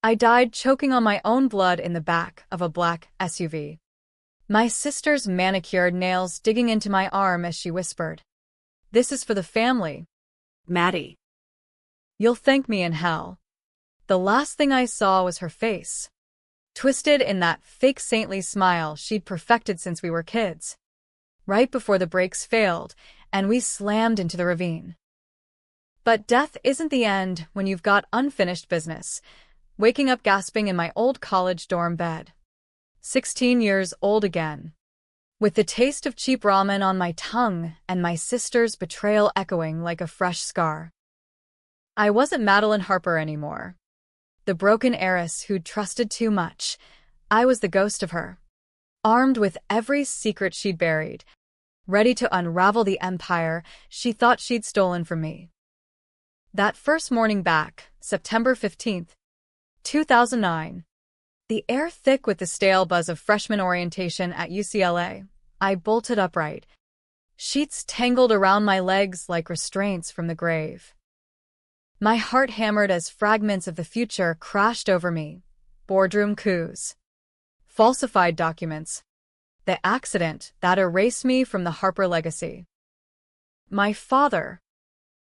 I died choking on my own blood in the back of a black SUV. My sister's manicured nails digging into my arm as she whispered, "This is for the family, Maddie. you'll thank me in hell." The last thing I saw was her face, twisted in that fake saintly smile she'd perfected since we were kids. Right before the brakes failed, and we slammed into the ravine. But death isn't the end when you've got unfinished business. Waking up gasping in my old college dorm bed. 16 years old again. With the taste of cheap ramen on my tongue and my sister's betrayal echoing like a fresh scar. I wasn't Madeline Harper anymore. The broken heiress who'd trusted too much. I was the ghost of her. Armed with every secret she'd buried. Ready to unravel the empire she thought she'd stolen from me. That first morning back, September 15th, 2009. The air thick with the stale buzz of freshman orientation at UCLA, I bolted upright. Sheets tangled around my legs like restraints from the grave. My heart hammered as fragments of the future crashed over me. Boardroom coups. Falsified documents. The accident that erased me from the Harper legacy. My father,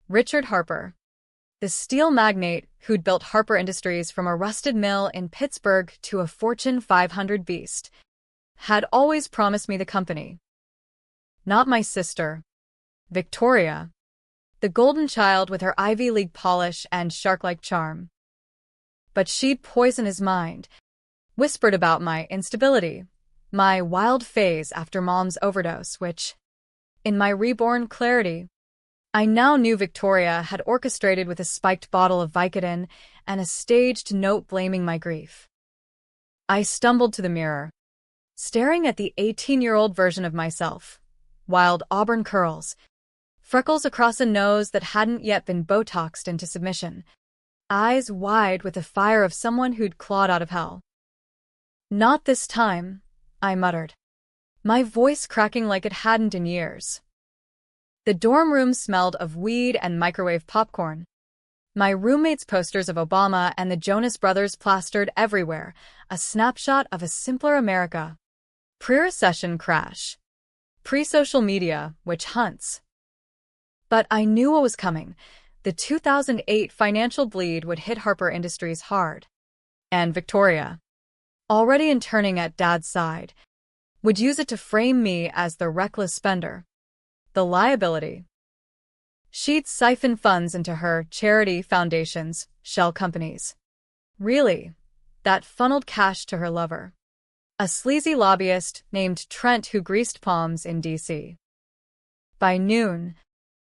Richard Harper, the steel magnate who'd built Harper Industries from a rusted mill in Pittsburgh to a Fortune 500 beast, had always promised me the company. Not my sister, Victoria, the golden child with her Ivy League polish and shark-like charm. But she'd poison his mind, whispered about my instability, my wild phase after Mom's overdose, which, in my reborn clarity, I now knew Victoria had orchestrated with a spiked bottle of Vicodin and a staged note blaming my grief. I stumbled to the mirror, staring at the 18-year-old version of myself. Wild auburn curls, freckles across a nose that hadn't yet been Botoxed into submission, eyes wide with the fire of someone who'd clawed out of hell. "Not this time," I muttered, my voice cracking like it hadn't in years. The dorm room smelled of weed and microwave popcorn. My roommate's posters of Obama and the Jonas Brothers plastered everywhere, a snapshot of a simpler America. Pre-recession crash. Pre-social media, witch hunts. But I knew what was coming. The 2008 financial bleed would hit Harper Industries hard. And Victoria, already interning at Dad's side, would use it to frame me as the reckless spender. The liability. She'd siphon funds into her charity foundations, shell companies. Really, that funneled cash to her lover. A sleazy lobbyist named Trent who greased palms in D.C. By noon,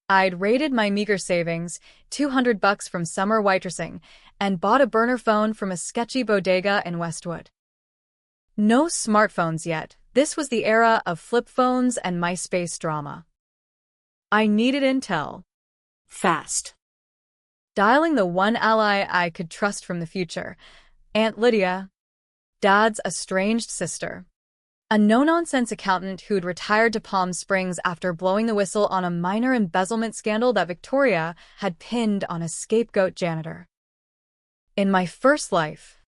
I'd raided my meager savings, $200 from summer waitressing, and bought a burner phone from a sketchy bodega in Westwood. No smartphones yet. This was the era of flip phones and MySpace drama. I needed intel. Fast. Dialing the one ally I could trust from the future. Aunt Lydia, Dad's estranged sister. A no-nonsense accountant who'd retired to Palm Springs after blowing the whistle on a minor embezzlement scandal that Victoria had pinned on a scapegoat janitor. In my first life,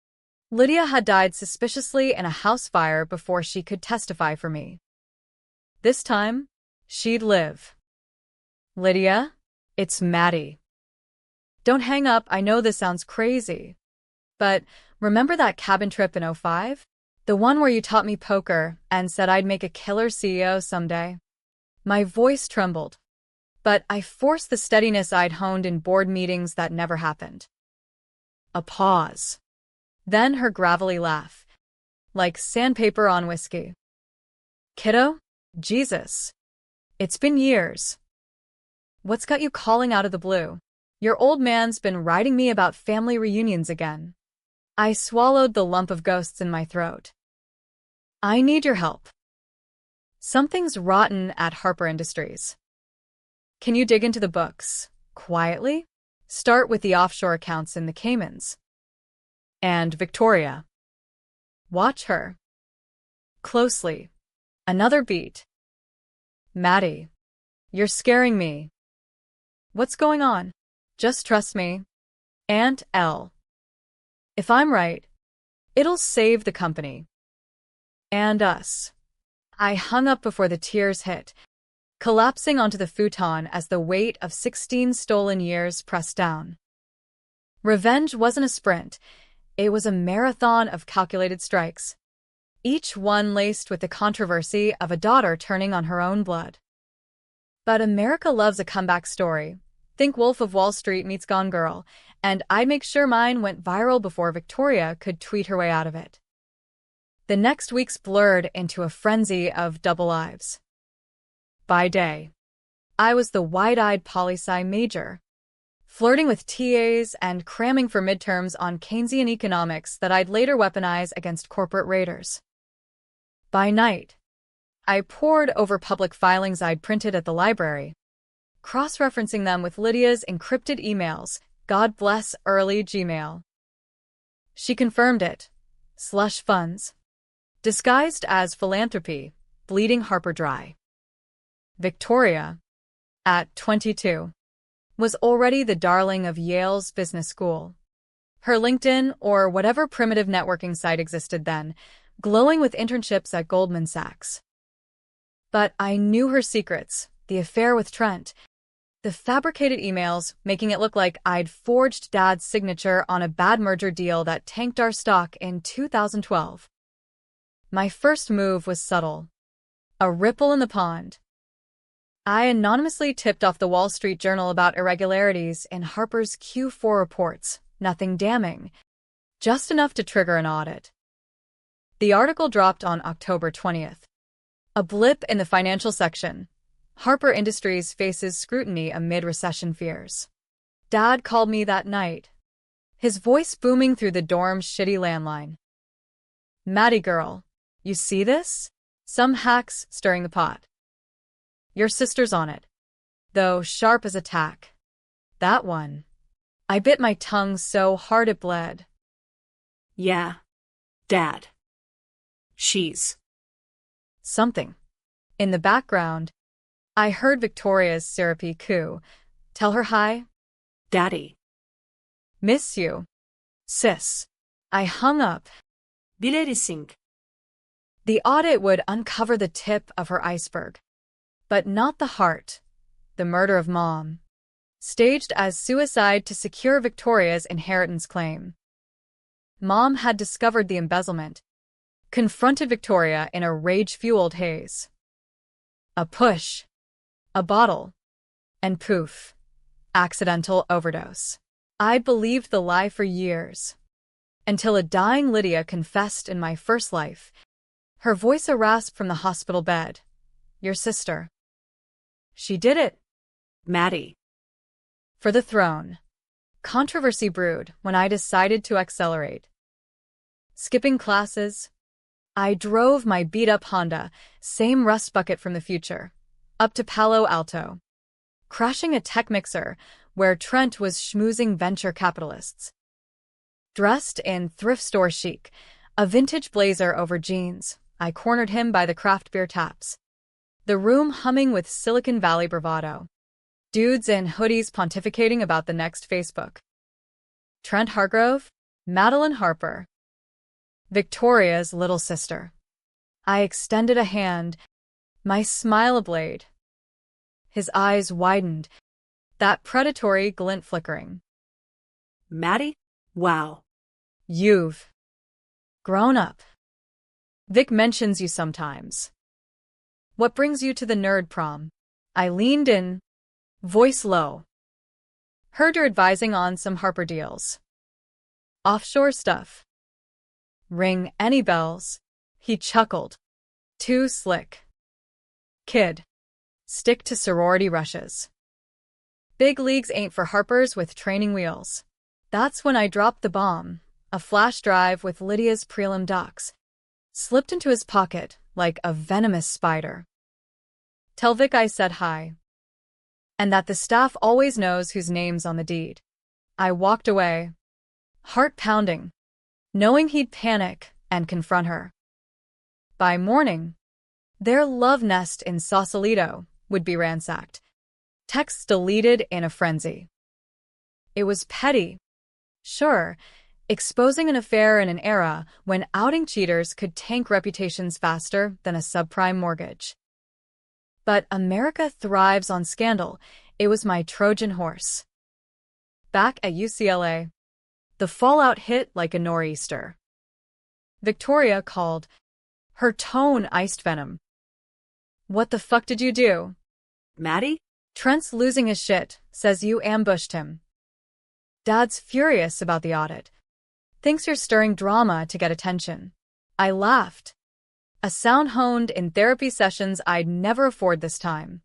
Lydia had died suspiciously in a house fire before she could testify for me. This time, she'd live. "Lydia, it's Maddie. Don't hang up, I know this sounds crazy. But remember that cabin trip in '05? The one where you taught me poker and said I'd make a killer CEO someday?" My voice trembled, but I forced the steadiness I'd honed in board meetings that never happened. A pause. Then her gravelly laugh, like sandpaper on whiskey. "Kiddo, Jesus. It's been years. What's got you calling out of the blue? Your old man's been writing me about family reunions again." I swallowed the lump of ghosts in my throat. "I need your help. Something's rotten at Harper Industries. Can you dig into the books, quietly? Start with the offshore accounts in the Caymans. And Victoria. Watch her. Closely. Another beat. Maddie, you're scaring me. What's going on? Just trust me. Aunt L." If I'm right, it'll save the company. And us. I hung up before the tears hit, collapsing onto the futon as the weight of 16 stolen years pressed down. Revenge wasn't a sprint, it was a marathon of calculated strikes, each one laced with the controversy of a daughter turning on her own blood. But America loves a comeback story. Think Wolf of Wall Street meets Gone Girl, and I'd make sure mine went viral before Victoria could tweet her way out of it. The next weeks blurred into a frenzy of double lives. By day, I was the wide-eyed poli-sci major, flirting with TAs and cramming for midterms on Keynesian economics that I'd later weaponize against corporate raiders. By night, I pored over public filings I'd printed at the library, cross-referencing them with Lydia's encrypted emails. God bless early Gmail. She confirmed it. Slush funds. Disguised as philanthropy, bleeding Harper dry. Victoria, at 22, was already the darling of Yale's business school. Her LinkedIn, or whatever primitive networking site existed then, glowing with internships at Goldman Sachs. But I knew her secrets, the affair with Trent, the fabricated emails making it look like I'd forged Dad's signature on a bad merger deal that tanked our stock in 2012. My first move was subtle. A ripple in the pond. I anonymously tipped off the Wall Street Journal about irregularities in Harper's Q4 reports, nothing damning, just enough to trigger an audit. The article dropped on October 20th. A blip in the financial section. Harper Industries faces scrutiny amid recession fears. Dad called me that night, his voice booming through the dorm's shitty landline. Maddie girl, you see this? Some hacks stirring the pot. Your sister's on it, though sharp as a tack. That one. I bit my tongue so hard it bled. Yeah, Dad. She's. Something. In the background, I heard Victoria's syrupy coo. Tell her hi. Daddy. Miss you. Sis. I hung up. Bilirsin. The audit would uncover the tip of her iceberg. But not the heart. The murder of Mom. Staged as suicide to secure Victoria's inheritance claim. Mom had discovered the embezzlement, confronted Victoria in a rage-fueled haze. A push. A bottle. And poof. Accidental overdose. I believed the lie for years. Until a dying Lydia confessed in my first life, her voice a rasp from the hospital bed. Your sister. She did it. Maddie. For the throne. Controversy brewed when I decided to accelerate. Skipping classes, I drove my beat-up Honda, same rust bucket from the future, up to Palo Alto, crashing a tech mixer where Trent was schmoozing venture capitalists. Dressed in thrift store chic, a vintage blazer over jeans, I cornered him by the craft beer taps. The room humming with Silicon Valley bravado. Dudes in hoodies pontificating about the next Facebook. Trent Hargrove, Madeline Harper. Victoria's little sister. I extended a hand, my smile ablaze. His eyes widened, that predatory glint flickering. Maddie? Wow. You've grown up. Vic mentions you sometimes. What brings you to the nerd prom? I leaned in, voice low. Heard you're advising on some Harper deals. Offshore stuff. Ring any bells? He chuckled. Too slick. Kid. Stick to sorority rushes. Big leagues ain't for Harpers with training wheels. That's when I dropped the bomb, a flash drive with Lydia's prelim docs. Slipped into his pocket like a venomous spider. Tell Vic I said hi. And that the staff always knows whose name's on the deed. I walked away, heart pounding, knowing he'd panic and confront her. By morning, their love nest in Sausalito would be ransacked, texts deleted in a frenzy. It was petty, sure, exposing an affair in an era when outing cheaters could tank reputations faster than a subprime mortgage. But America thrives on scandal. It was my Trojan horse. Back at UCLA, the fallout hit like a nor'easter. Victoria called, her tone iced venom. "What the fuck did you do?" Maddie? "Trent's losing his shit, says you ambushed him. Dad's furious about the audit. Thinks you're stirring drama to get attention." I laughed. A sound honed in therapy sessions I'd never afford this time.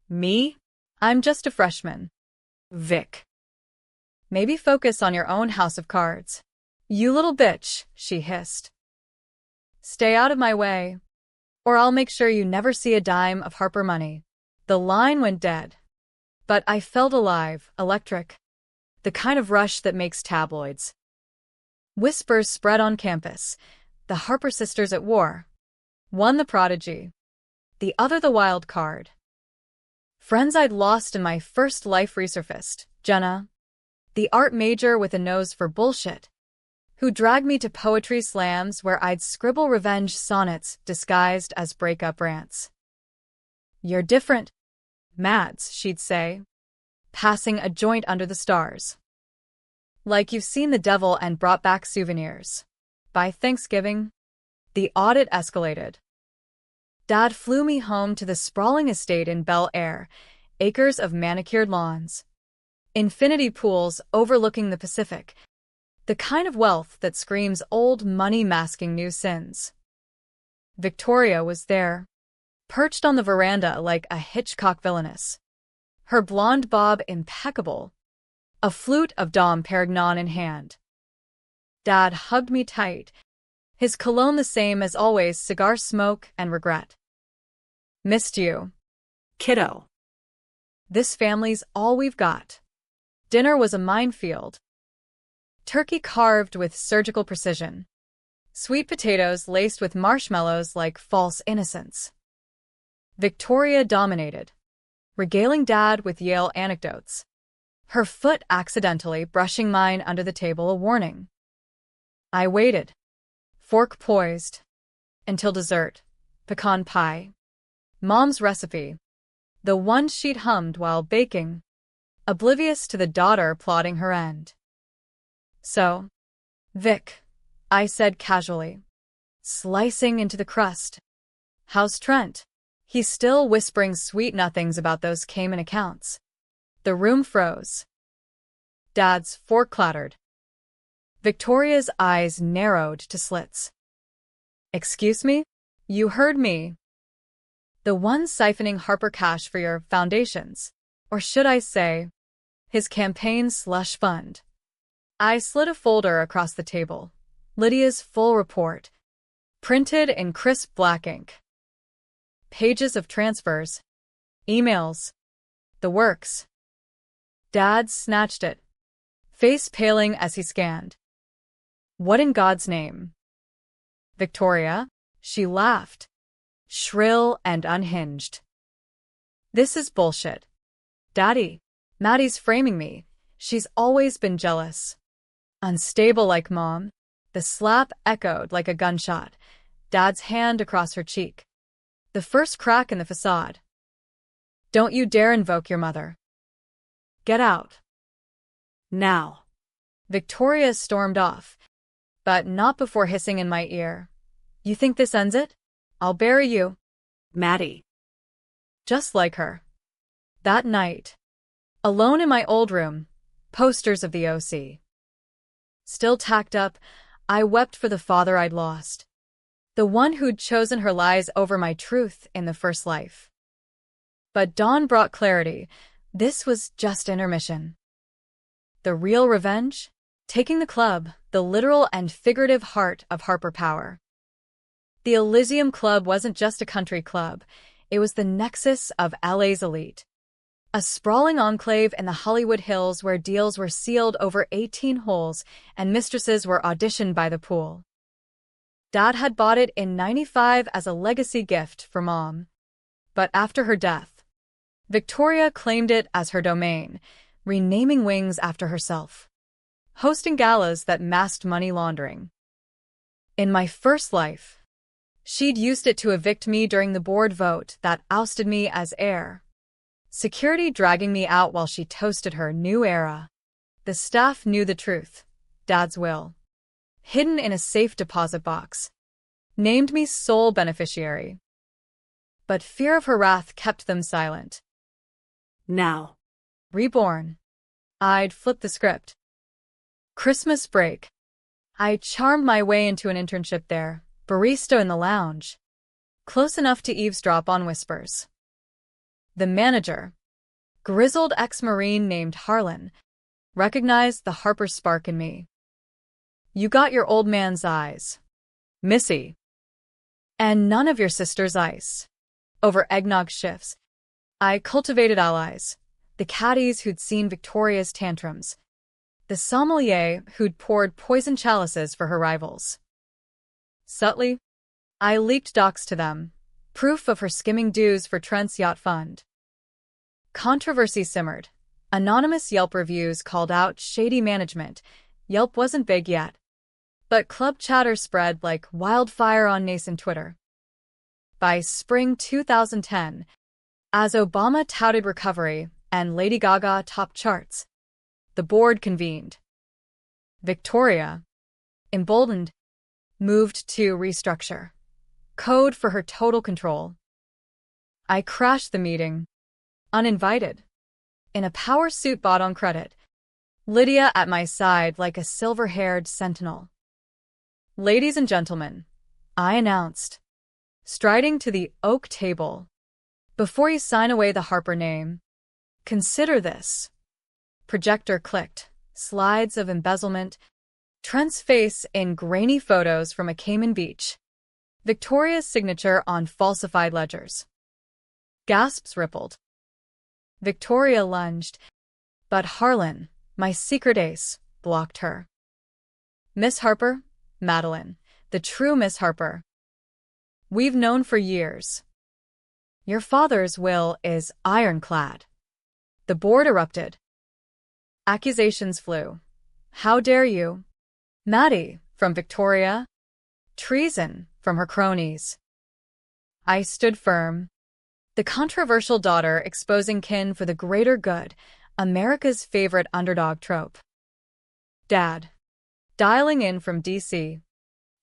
"Me? I'm just a freshman." "Vic. Maybe focus on your own house of cards." "You little bitch," she hissed. "Stay out of my way, or I'll make sure you never see a dime of Harper money." The line went dead. But I felt alive, electric. The kind of rush that makes tabloids. Whispers spread on campus. The Harper sisters at war. One the prodigy. The other the wild card. Friends I'd lost in my first life resurfaced. Jenna, the art major with a nose for bullshit, who dragged me to poetry slams where I'd scribble revenge sonnets disguised as breakup rants. "You're different, Mads," she'd say, passing a joint under the stars. "Like you've seen the devil and brought back souvenirs." By Thanksgiving, the audit escalated. Dad flew me home to the sprawling estate in Bel Air, acres of manicured lawns, infinity pools overlooking the Pacific, the kind of wealth that screams old money masking new sins. Victoria was there, perched on the veranda like a Hitchcock villainess, her blonde bob impeccable, a flute of Dom Perignon in hand. Dad hugged me tight, his cologne the same as always, cigar smoke and regret. "Missed you, Kiddo. This family's all we've got." Dinner was a minefield. Turkey carved with surgical precision. Sweet potatoes laced with marshmallows like false innocence. Victoria dominated, regaling Dad with Yale anecdotes, her foot accidentally brushing mine under the table a warning. I waited, fork poised, until dessert, pecan pie. Mom's recipe, the one she'd hummed while baking, oblivious to the daughter plotting her end. "So, Vic," I said casually, slicing into the crust, "how's Trent?" "He's still whispering sweet nothings about those Cayman accounts." The room froze. Dad's fork clattered. Victoria's eyes narrowed to slits. "Excuse me? You heard me. The one siphoning Harper cash for your foundations, or should I say, his campaign slush fund." I slid a folder across the table. Lydia's full report, printed in crisp black ink. Pages of transfers, emails, the works. Dad snatched it, face paling as he scanned. "What in God's name?" "Victoria," she laughed, shrill and unhinged. "This is bullshit. Daddy, Maddie's framing me. She's always been jealous. Unstable like Mom." The slap echoed like a gunshot, Dad's hand across her cheek. The first crack in the facade. "Don't you dare invoke your mother. Get out. Now." Victoria stormed off, but not before hissing in my ear. "You think this ends it? I'll bury you." Maddie. Just like her. That night, alone in my old room, posters of the OC. Still tacked up, I wept for the father I'd lost. The one who'd chosen her lies over my truth in the first life. But dawn brought clarity. This was just intermission. The real revenge? Taking the club, the literal and figurative heart of Harper Power. The Elysium Club wasn't just a country club. It was the nexus of LA's elite. A sprawling enclave in the Hollywood Hills where deals were sealed over 18 holes and mistresses were auditioned by the pool. Dad had bought it in '95 as a legacy gift for Mom. But after her death, Victoria claimed it as her domain, renaming wings after herself. hosting galas that masked money laundering. In my first life, she'd used it to evict me during the board vote that ousted me as heir. Security dragging me out while she toasted her new era. The staff knew the truth. Dad's will, hidden in a safe deposit box, named me sole beneficiary. But fear of her wrath kept them silent. Now. Reborn. I'd flipped the script. Christmas break. I charmed my way into an internship there, barista in the lounge, close enough to eavesdrop on whispers. The manager, grizzled ex-Marine named Harlan, recognized the Harper spark in me. You got your old man's eyes, Missy. And none of your sister's ice. Over eggnog shifts, I cultivated allies, the caddies who'd seen Victoria's tantrums, the sommelier who'd poured poison chalices for her rivals. Subtly, I leaked docs to them, proof of her skimming dues for Trent's yacht fund. Controversy simmered. Anonymous Yelp reviews called out shady management. Yelp wasn't big yet, but club chatter spread like wildfire on nascent Twitter. By spring 2010, as Obama touted recovery and Lady Gaga topped charts, the board convened. Victoria, emboldened, moved to restructure. Code for her total control. I crashed the meeting, uninvited, in a power suit bought on credit, Lydia at my side like a silver-haired sentinel. Ladies and gentlemen, I announced, striding to the oak table, before you sign away the Harper name, consider this. Projector clicked, slides of embezzlement, Trent's face in grainy photos from a Cayman beach, Victoria's signature on falsified ledgers. Gasps rippled. Victoria lunged, but Harlan, my secret ace, blocked her. Miss Harper, Madeline, the true Miss Harper. We've known for years. Your father's will is ironclad. The board erupted. Accusations flew. How dare you? Maddie, from Victoria. Treason, from her cronies. I stood firm. The controversial daughter exposing kin for the greater good, America's favorite underdog trope. Dad, dialing in from D.C.,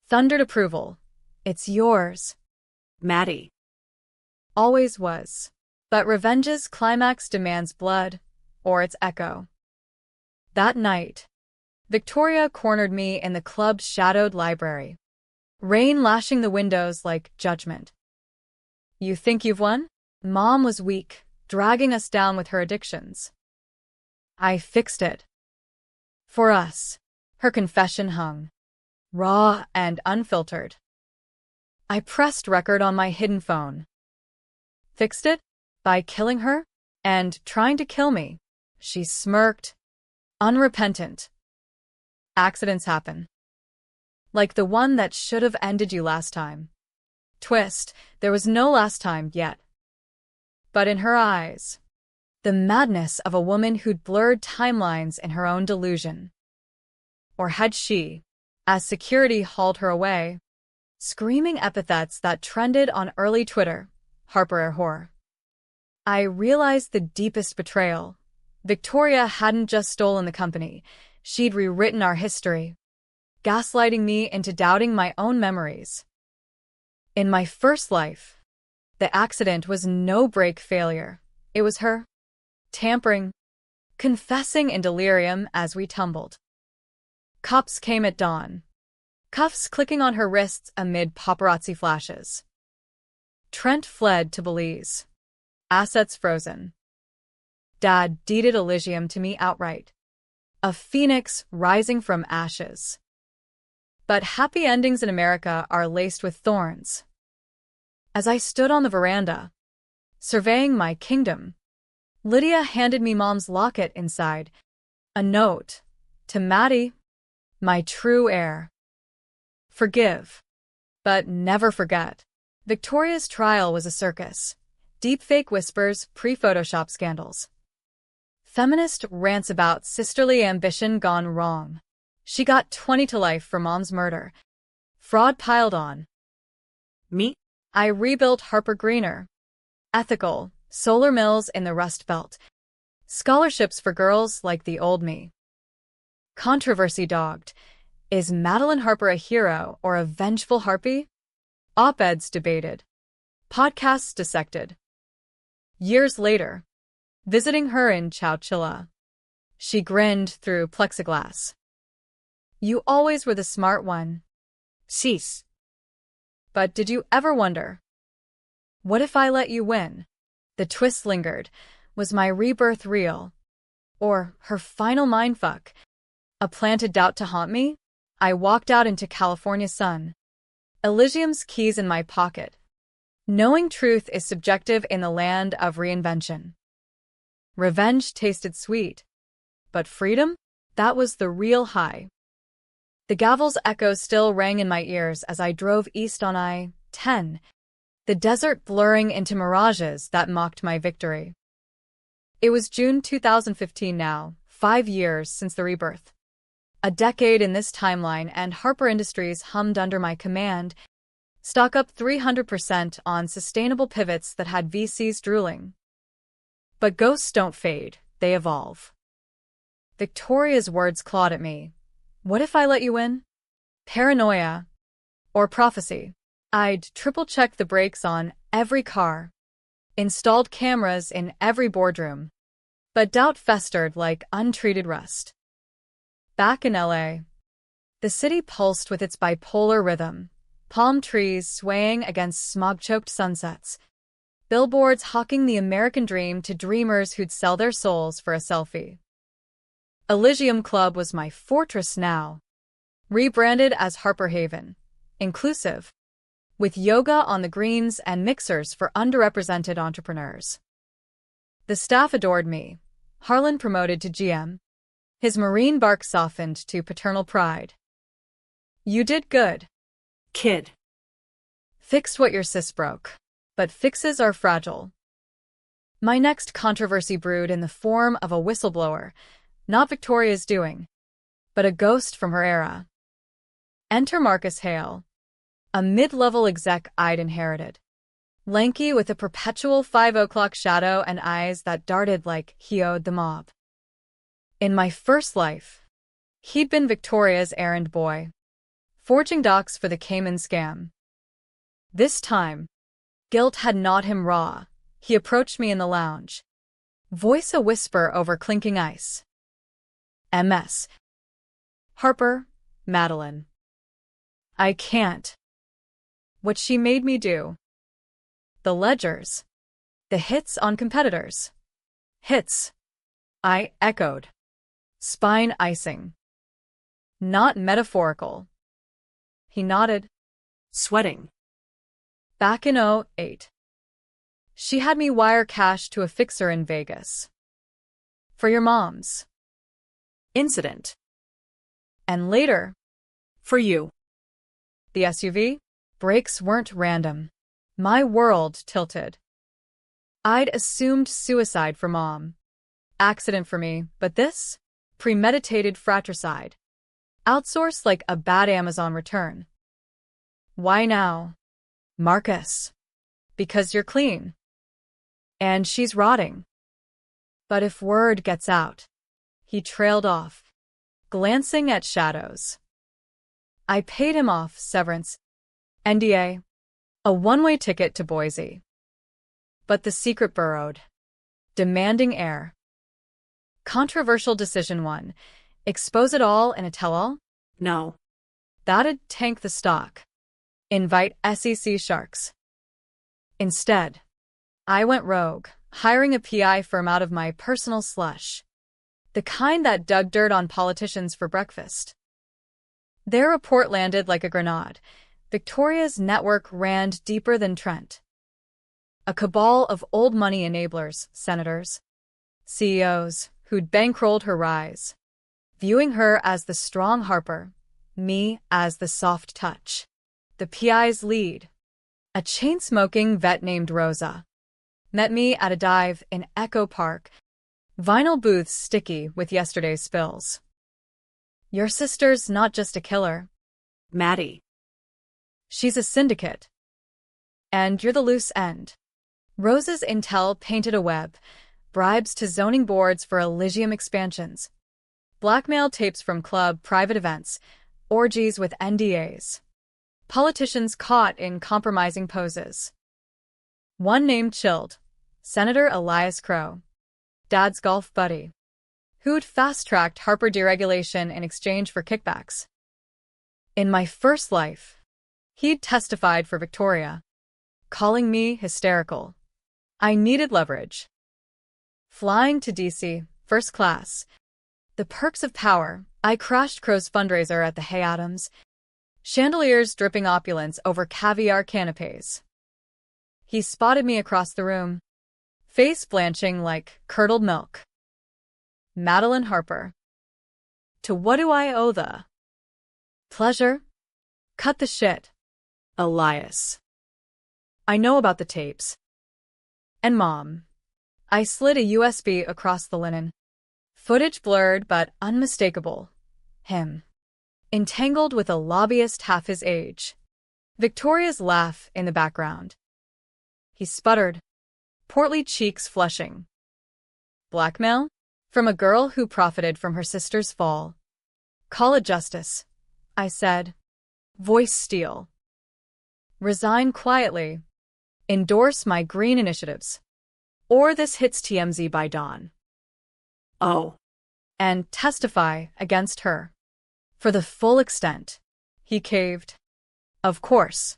thundered approval. It's yours. Maddie. Always was. But revenge's climax demands blood, or its echo. That night, Victoria cornered me in the club's shadowed library, rain lashing the windows like judgment. You think you've won? Mom was weak, dragging us down with her addictions. I fixed it. For us, her confession hung, raw and unfiltered. I pressed record on my hidden phone. Fixed it? By killing her? And trying to kill me. She smirked, unrepentant. Accidents happen. Like the one that should have ended you last time. Twist, there was no last time yet. But in her eyes, the madness of a woman who'd blurred timelines in her own delusion. Or had she, as security hauled her away, screaming epithets that trended on early Twitter, Harper a whore. I realized the deepest betrayal. Victoria hadn't just stolen the company, she'd rewritten our history, gaslighting me into doubting my own memories. In my first life, the accident was no-break failure. It was her, tampering, confessing in delirium as we tumbled. Cops came at dawn, cuffs clicking on her wrists amid paparazzi flashes. Trent fled to Belize, assets frozen. Dad deeded Elysium to me outright, a phoenix rising from ashes. But happy endings in America are laced with thorns. As I stood on the veranda, surveying my kingdom, Lydia handed me Mom's locket inside, a note, to Maddie, my true heir. Forgive, but never forget. Victoria's trial was a circus. Deepfake whispers, pre-Photoshop scandals. Feminist rants about sisterly ambition gone wrong. She got 20 to life for mom's murder. Fraud piled on. Me? I rebuilt Harper Greener. Ethical, solar mills in the Rust Belt. Scholarships for girls like the old me. Controversy dogged. Is Madeline Harper a hero or a vengeful harpy? Op-eds debated. Podcasts dissected. Years later, visiting her in Chowchilla, she grinned through plexiglass. You always were the smart one. Cease. But did you ever wonder? What if I let you win? The twist lingered. Was my rebirth real? Or her final mindfuck? A planted doubt to haunt me? I walked out into California sun. Elysium's keys in my pocket. Knowing truth is subjective in the land of reinvention. Revenge tasted sweet. But freedom? That was the real high. The gavel's echo still rang in my ears as I drove east on I-10, the desert blurring into mirages that mocked my victory. It was June 2015 now, 5 years since the rebirth. A decade in this timeline, and Harper Industries hummed under my command, stock up 300% on sustainable pivots that had VCs drooling. But ghosts don't fade, they evolve. Victoria's words clawed at me. What if I let you in? Paranoia. Or prophecy. I'd triple-check the brakes on every car. Installed cameras in every boardroom. But doubt festered like untreated rust. Back in LA, the city pulsed with its bipolar rhythm. Palm trees swaying against smog-choked sunsets. Billboards hawking the American dream to dreamers who'd sell their souls for a selfie. Elysium Club was my fortress now. Rebranded as Harper Haven. Inclusive. With yoga on the greens and mixers for underrepresented entrepreneurs. The staff adored me. Harlan promoted to GM. His marine bark softened to paternal pride. You did good. Kid. Fixed what your sis broke. But fixes are fragile. My next controversy brewed in the form of a whistleblower, not Victoria's doing, but a ghost from her era. Enter Marcus Hale, a mid-level exec I'd inherited. Lanky with a perpetual 5 o'clock shadow and eyes that darted like he owed the mob. In my first life, he'd been Victoria's errand boy, forging docs for the Cayman scam. This time, guilt had gnawed him raw. He approached me in the lounge. Voice a whisper over clinking ice. MS. Harper, Madeline. I can't. What she made me do. The ledgers. The hits on competitors. Hits. I echoed. Spine icing. Not metaphorical. He nodded. Sweating. Back in '08. She had me wire cash to a fixer in Vegas. For your mom's Incident. And later, For you. the SUV? Brakes weren't random. My world tilted. I'd assumed suicide for mom. Accident for me, but this? Premeditated fratricide. Outsourced like a bad Amazon return. Why now? Marcus. Because you're clean. And she's rotting. But if word gets out. He trailed off, glancing at shadows. I paid him off severance, NDA, a one-way ticket to Boise. But the secret burrowed, demanding air. Controversial decision 1. Expose it all in a tell-all? No. That'd tank the stock. Invite SEC sharks. Instead, I went rogue, hiring a PI firm out of my personal slush. The kind that dug dirt on politicians for breakfast. Their report landed like a grenade. Victoria's network ran deeper than Trent. A cabal of old money enablers, senators, CEOs, who'd bankrolled her rise, viewing her as the strong Harper, me as the soft touch. The PI's lead, a chain-smoking vet named Rosa, met me at a dive in Echo Park, vinyl booths sticky with yesterday's spills. Your sister's not just a killer. Maddie. She's a syndicate. And you're the loose end. Rose's intel painted a web. Bribes to zoning boards for Elysium expansions. Blackmail tapes from club private events. Orgies with NDAs. Politicians caught in compromising poses. One name chilled. Senator Elias Crow. Dad's golf buddy. Who'd fast-tracked Harper deregulation in exchange for kickbacks. In my first life, he'd testified for Victoria, calling me hysterical. I needed leverage. Flying to D.C., first class. The perks of power. I crashed Crow's fundraiser at the Hay Adams. Chandeliers dripping opulence over caviar canapes. He spotted me across the room, face blanching like curdled milk. Madeline Harper. To what do I owe the pleasure? Cut the shit. Elias. I know about the tapes. And Mom. I slid a USB across the linen. Footage blurred but unmistakable. Him. Entangled with a lobbyist half his age. Victoria's laugh in the background. He sputtered, portly cheeks flushing. Blackmail? From a girl who profited from her sister's fall. Call it justice, I said. Voice steel. Resign quietly. Endorse my green initiatives. Or this hits TMZ by dawn. Oh. And testify against her. For the full extent. He caved. Of course.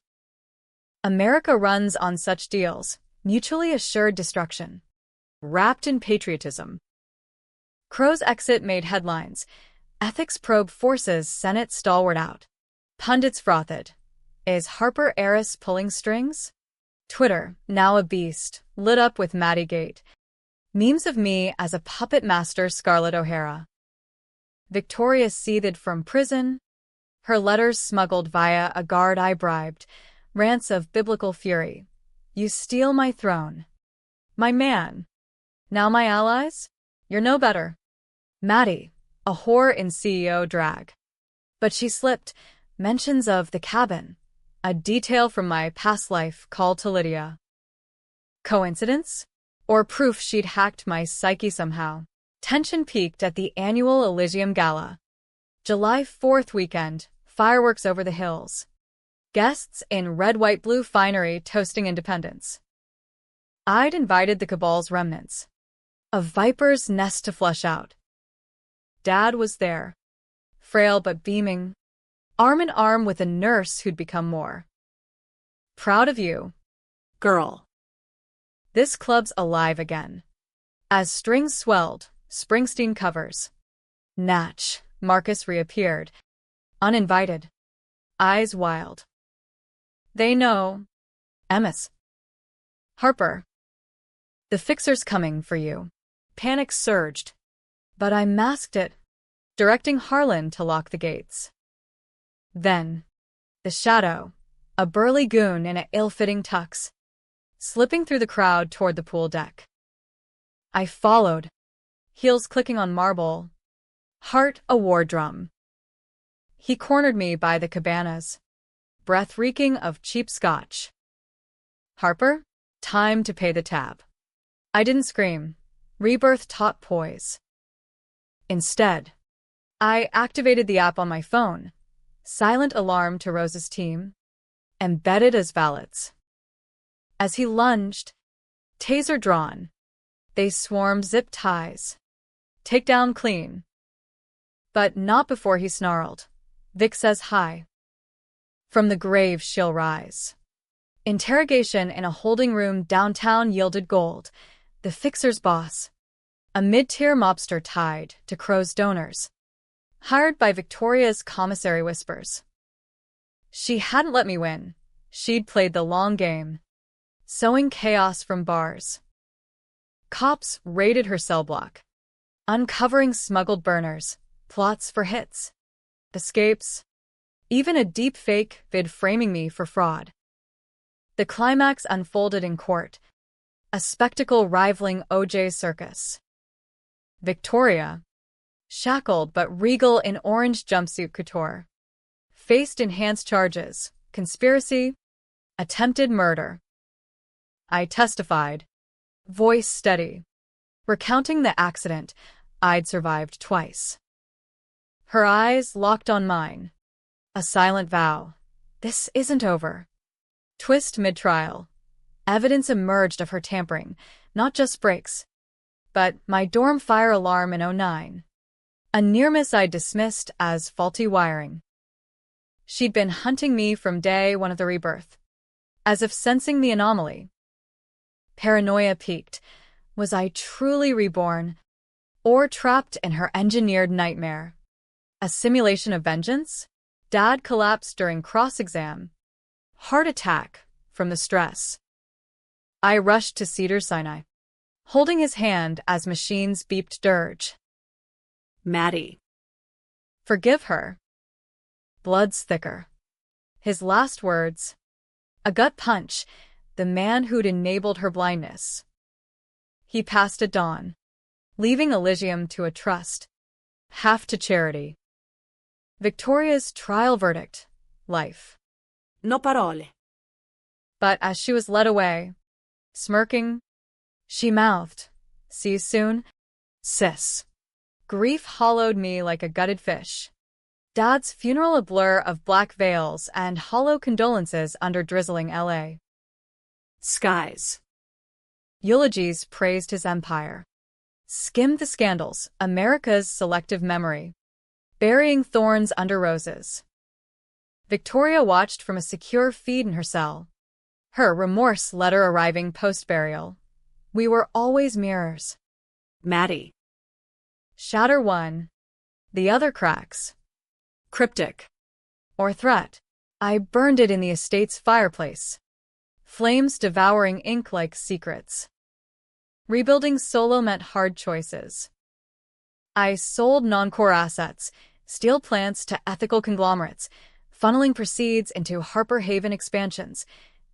America runs on such deals, mutually assured destruction. Wrapped in patriotism. Crow's exit made headlines. Ethics probe forces Senate stalwart out. Pundits frothed. Is Harper heiress pulling strings? Twitter, now a beast, lit up with Maddie Gate. Memes of me as a puppet master Scarlett O'Hara. Victoria seethed from prison. Her letters smuggled via a guard I bribed. Rants of biblical fury. You steal my throne. My man. Now my allies? You're no better. Maddie, a whore in CEO drag. But she slipped mentions of the cabin. A detail from my past life called to Lydia. Coincidence? Or proof she'd hacked my psyche somehow? Tension peaked at the annual Elysium Gala. July 4th weekend, fireworks over the hills. Guests in red, white, blue finery toasting independence. I'd invited the cabal's remnants. A viper's nest to flush out. Dad was there. Frail but beaming. Arm in arm with a nurse who'd become more. Proud of you. Girl. This club's alive again. As strings swelled, Springsteen covers. Natch, Marcus reappeared. Uninvited. Eyes wild. They know. Emmis. Harper. The fixer's coming for you. Panic surged. But I masked it, directing Harlan to lock the gates. Then, the shadow, a burly goon in an ill-fitting tux, slipping through the crowd toward the pool deck. I followed, heels clicking on marble, heart a war drum. He cornered me by the cabanas, breath reeking of cheap scotch. Harper, time to pay the tab. I didn't scream. Rebirth taught poise. Instead, I activated the app on my phone, silent alarm to Rose's team, embedded as valets. As he lunged, taser drawn, they swarmed zip ties. Take down clean. But not before he snarled. Vic says hi. From the grave she'll rise. Interrogation in a holding room downtown yielded gold. The fixer's boss. A mid-tier mobster tied to Crow's donors. Hired by Victoria's commissary whispers. She hadn't let me win. She'd played the long game. Sowing chaos from bars. Cops raided her cell block. Uncovering smuggled burners, plots for hits. Escapes. Even a deep-fake vid framing me for fraud. The climax unfolded in court. A spectacle rivaling O.J.'s circus. Victoria. shackled but regal in orange jumpsuit couture. Faced enhanced charges, conspiracy, attempted murder. I testified, voice steady, recounting the accident I'd survived twice. Her eyes locked on mine. A silent vow. This isn't over. Twist mid-trial. Evidence emerged of her tampering, not just breaks, but my dorm fire alarm in '09. A near-miss I dismissed as faulty wiring. She'd been hunting me from day one of the rebirth, as if sensing the anomaly. Paranoia peaked. Was I truly reborn, or trapped in her engineered nightmare? A simulation of vengeance? Dad collapsed during cross-exam. Heart attack from the stress. I rushed to Cedars-Sinai, holding his hand as machines beeped dirge. Maddie. Forgive her. Blood's thicker. His last words. A gut punch, the man who'd enabled her blindness. He passed at dawn, leaving Elysium to a trust, half to charity. Victoria's trial verdict, life. No parole. But as she was led away, smirking, she mouthed, "See you soon, sis." Grief hollowed me like a gutted fish. Dad's funeral a blur of black veils and hollow condolences under drizzling LA. Skies. Eulogies praised his empire. Skimmed the scandals, America's selective memory. Burying thorns under roses. Victoria watched from a secure feed in her cell. Her remorse letter arriving post-burial. We were always mirrors. Maddie. Shatter one. The other cracks. Cryptic. Or threat. I burned it in the estate's fireplace. Flames devouring ink like secrets. Rebuilding solo meant hard choices. I sold non-core assets, steel plants to ethical conglomerates, funneling proceeds into Harper Haven expansions,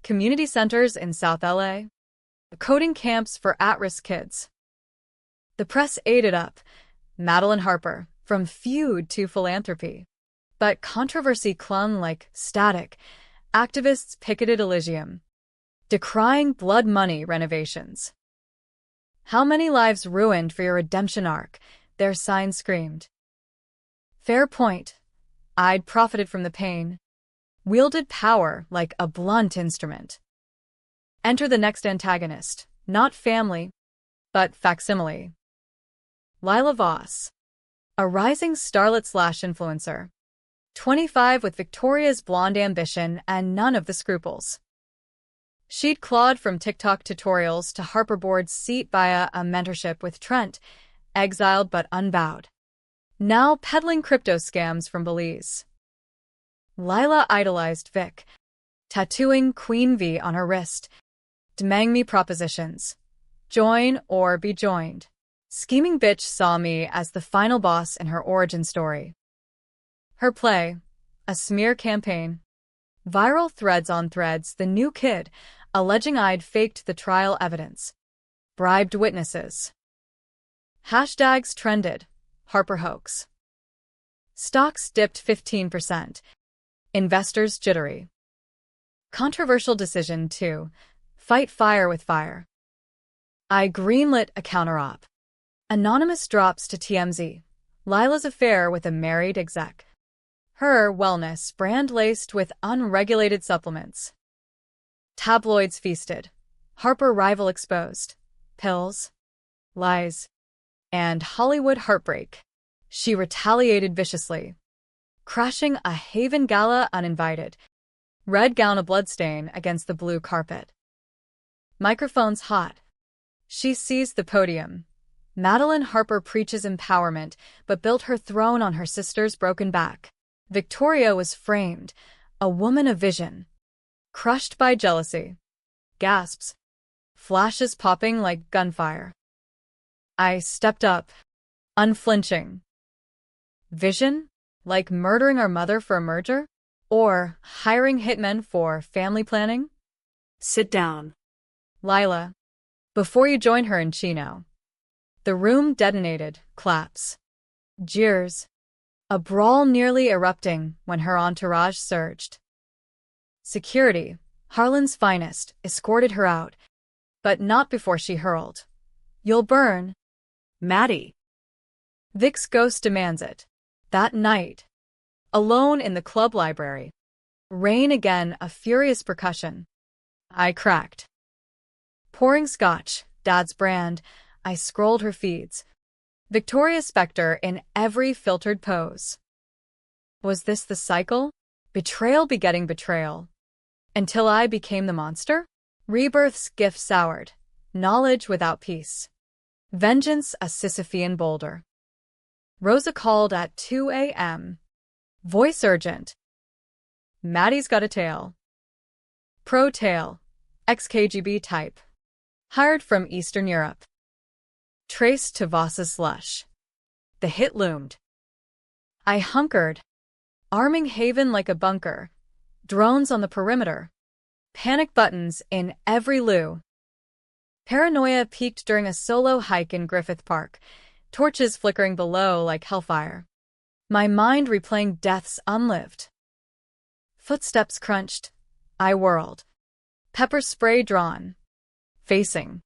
community centers in South LA, coding camps for at-risk kids. The press ate it up, Madeline Harper, from feud to philanthropy. But controversy clung like static. Activists picketed Elysium, decrying blood money renovations. How many lives ruined for your redemption arc? Their sign screamed. Fair point. I'd profited from the pain. Wielded power like a blunt instrument. Enter the next antagonist, not family, but facsimile. Lila Voss. A rising starlet/influencer. 25 with Victoria's blonde ambition and none of the scruples. She'd clawed from TikTok tutorials to Harper Board's seat via a mentorship with Trent, exiled but unbowed. Now peddling crypto scams from Belize. Lila idolized Vic, tattooing Queen V on her wrist, demanding me propositions. Join or be joined. Scheming bitch saw me as the final boss in her origin story. Her play, a smear campaign. Viral threads on threads, the new kid, alleging I'd faked the trial evidence. Bribed witnesses. Hashtags trended. Harper hoax. Stocks dipped 15%. Investors jittery. Controversial decision 2. Fight fire with fire. I greenlit a counter-op. Anonymous drops to TMZ. Lila's affair with a married exec. Her wellness brand laced with unregulated supplements. Tabloids feasted. Harper rival exposed. Pills. Lies. And Hollywood heartbreak. She retaliated viciously. Crashing a Haven gala uninvited. Red gown a bloodstain against the blue carpet. Microphones hot. She seized the podium. Madeline Harper preaches empowerment, but built her throne on her sister's broken back. Victoria was framed, a woman of vision. Crushed by jealousy. Gasps. Flashes popping like gunfire. I stepped up, unflinching. Vision? Like murdering our mother for a merger? Or hiring hitmen for family planning? Sit down. Lila. Before you join her in Chino. The room detonated, claps. Jeers. A brawl nearly erupting when her entourage surged. Security, Harlan's finest, escorted her out, but not before she hurled. "You'll burn." Maddie. Vic's ghost demands it. That night, alone in the club library, rain again, a furious percussion. I cracked. Pouring scotch, Dad's brand, I scrolled her feeds. Victoria's specter in every filtered pose. Was this the cycle? Betrayal begetting betrayal. Until I became the monster? Rebirth's gift soured. Knowledge without peace. Vengeance a Sisyphean boulder. Rosa called at 2 a.m. Voice urgent. Maddie's got a tail. Pro tail. Ex-KGB type. Hired from Eastern Europe. Traced to Voss's slush. The hit loomed. I hunkered. Arming Haven like a bunker. Drones on the perimeter. Panic buttons in every loo. Paranoia peaked during a solo hike in Griffith Park, torches flickering below like hellfire. My mind replaying deaths unlived. Footsteps crunched. I whirled. Pepper spray drawn. Facing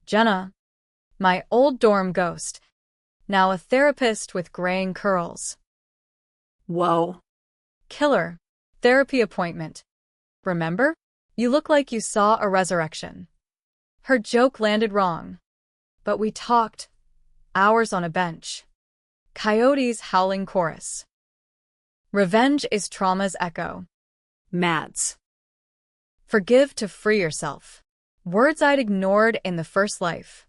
Jenna, my old dorm ghost, now a therapist with graying curls. Whoa. Killer. Therapy appointment. Remember? You look like you saw a resurrection. Her joke landed wrong. But we talked. Hours on a bench. Coyotes howling chorus. Revenge is trauma's echo. Mads. Forgive to free yourself. Words I'd ignored in the first life.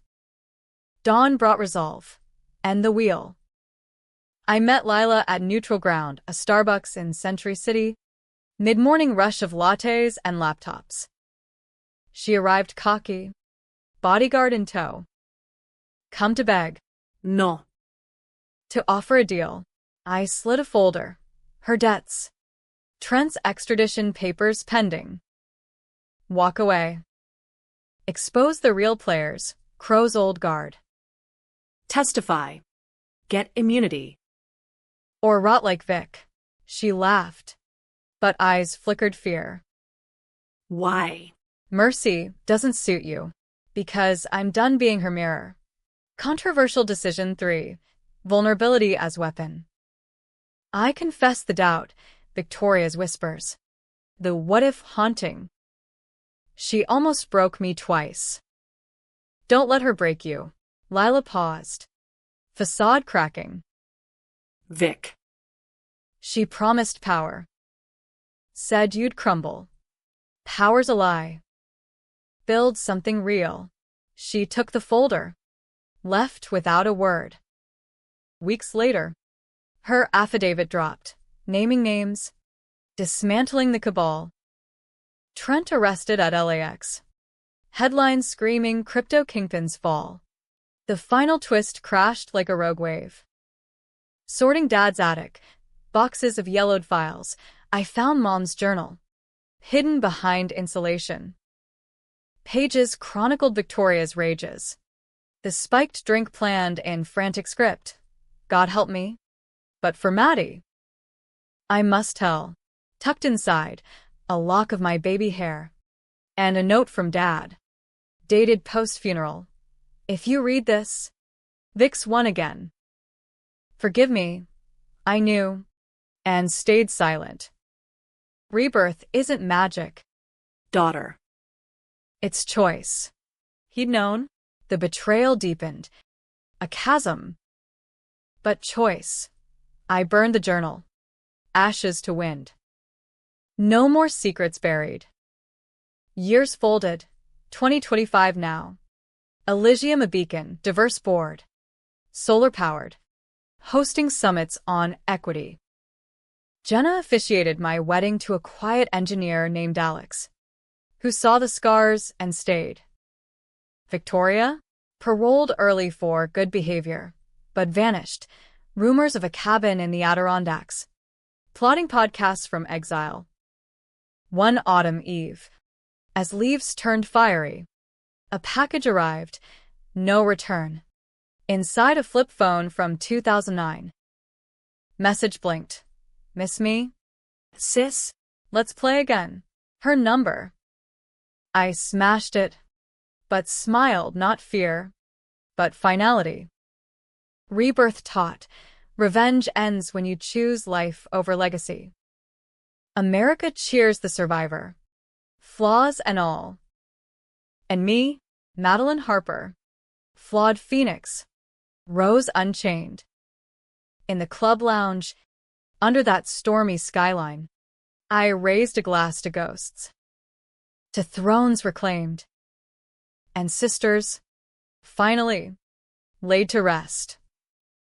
Dawn brought resolve. End the wheel. I met Lila at Neutral Ground, a Starbucks in Century City. Mid-morning rush of lattes and laptops. She arrived cocky. Bodyguard in tow. Come to beg. No. To offer a deal. I slid a folder. Her debts. Trent's extradition papers pending. Walk away. Expose the real players, Crow's old guard. Testify. Get immunity. Or rot like Vic. She laughed. But eyes flickered fear. Why? Mercy doesn't suit you. Because I'm done being her mirror. Controversial decision 3. Vulnerability as weapon. I confess the doubt, Victoria's whispers. The what-if haunting. She almost broke me twice. Don't let her break you. Lila paused. Facade cracking. Vic. She promised power. Said you'd crumble. Power's a lie. Build something real. She took the folder. Left without a word. Weeks later, her affidavit dropped, naming names, dismantling the cabal. Trent arrested at LAX. Headlines screaming crypto kingpins fall. The final twist crashed like a rogue wave. Sorting Dad's attic, boxes of yellowed files, I found Mom's journal. Hidden behind insulation. Pages chronicled Victoria's rages. The spiked drink planned in frantic script. God help me. But for Maddie, I must tell. Tucked inside, a lock of my baby hair. And a note from Dad. Dated post-funeral. If you read this, Vic's won again. Forgive me. I knew. And stayed silent. Rebirth isn't magic. Daughter. It's choice. He'd known. The betrayal deepened. A chasm. But choice. I burned the journal. Ashes to wind. No more secrets buried. Years folded. 2025 now. Elysium a beacon, diverse board. Solar powered. Hosting summits on equity. Jenna officiated my wedding to a quiet engineer named Alex, who saw the scars and stayed. Victoria, paroled early for good behavior, but vanished. Rumors of a cabin in the Adirondacks. Plotting podcasts from exile. One autumn eve, as leaves turned fiery, a package arrived, no return. Inside a flip phone from 2009. Message blinked. Miss me? Sis? Let's play again. Her number. I smashed it, but smiled, not fear, but finality. Rebirth taught. Revenge ends when you choose life over legacy. America cheers the survivor, flaws and all. And me, Madeline Harper, flawed phoenix, rose unchained. In the club lounge, under that stormy skyline, I raised a glass to ghosts, to thrones reclaimed, and sisters, finally, laid to rest.